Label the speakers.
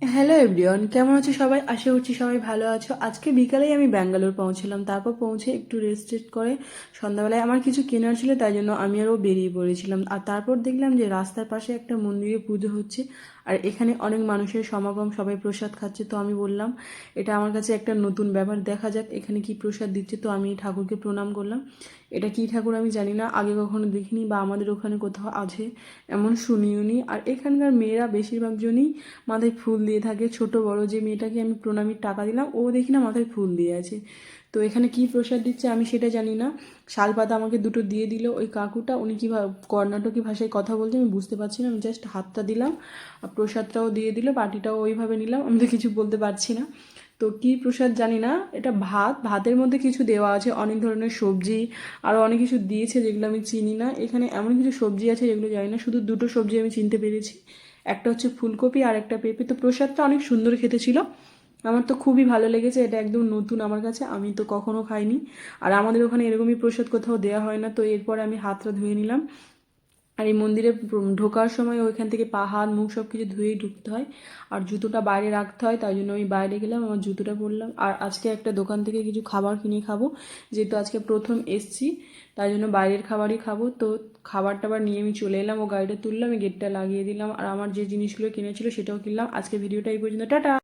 Speaker 1: Hello everyone, কেমন আছো সবাই? আশা করছি সবাই ভালো আছো। আজকে বিকালেই আমি ব্যাঙ্গালোর পৌঁছলাম, তারপর পৌঁছে একটু রেস্ট করে সন্ধ্যাবেলায় আমার কিছু কেনার ছিল, তাই জন্য আমি আরও বেরিয়ে পড়েছিলাম। আর তারপর দেখলাম যে রাস্তার পাশে একটা মন্দিরে পুজো হচ্ছে, আর এখানে অনেক মানুষের সমাগম, সবাই প্রসাদ খাচ্ছে। তো আমি বললাম এটা আমার কাছে একটা নতুন ব্যাপার, দেখা যাক এখানে কি প্রসাদ দিচ্ছে। তো আমি ঠাকুরকে প্রণাম করলাম। এটা কি ঠাকুর আমি জানি না, আগে কখনো দেখিনি বা আমাদের ওখানে কোথাও আছে এমন শুনিওনি। আর এখানকার মেয়েরা বেশিরভাগ জনই মাথায় ফুল দিয়ে থাকে। ছোট বড় যে মেয়েটাকে আমি প্রণামীর টাকা দিলাম, ও দেখি না মাথায় ফুল দিয়ে আছে। তো এখানে কি প্রসাদ দিচ্ছে আমি সেটা জানি না। শালপাতা আমাকে দুটো দিয়ে দিল ওই কাকুটা। উনি কি কর্ণাটকি ভাষায় কথা বলছে আমি বুঝতে পারছি না, আমি জাস্ট হাতটা দিলাম আর প্রসাদটাও দিয়ে দিল, বাটিটাও ওইভাবে নিলাম। আমি তো কিছু বলতে পারছি না। তো কি প্রসাদ জানি না, এটা ভাতের মধ্যে কিছু দেওয়া আছে, অনেক ধরনের সবজি আরও অনেক কিছু দিয়েছে যেগুলো আমি চিনি না। এখানে এমন কিছু সবজি আছে যেগুলো জানি না, শুধু দুটো সবজি আমি চিনতে পেরেছি, একটা হচ্ছে ফুলকপি আর একটা পেঁপে। তো প্রসাদটা অনেক সুন্দর খেতে ছিল, আমার তো খুবই ভালো লেগেছে। এটা একদম নতুন আমার কাছে, আমি তো কখনো খাইনি। আর আমাদের ওখানে এরকমই প্রসাদ কোথাও দেওয়া হয় না। তো এরপরে আমি হাতটা ধুয়ে নিলাম। আর এই মন্দিরে ঢোকার সময় ওইখান থেকে পা হাত মুখ সব কিছু ধুয়েই ঢুকতে হয়, আর জুতোটা বাইরে রাখতে হয়, তাই জন্য আমি বাইরে গেলাম, আমার জুতোটা পরলাম। আর আজকে একটা দোকান থেকে কিছু খাবার কিনে খাবো, যেহেতু আজকে প্রথম এসছি, তাই জন্য বাইরের খাবারই খাবো। তো খাবার টাবার নিয়ে আমি চলে এলাম, ও গাড়িটা তুললাম, আমি গেটটা লাগিয়ে দিলাম, আর আমার যে জিনিসগুলো কিনেছিল সেটাও কিনলাম। আজকে ভিডিওটা এই পর্যন্ত, টাটা।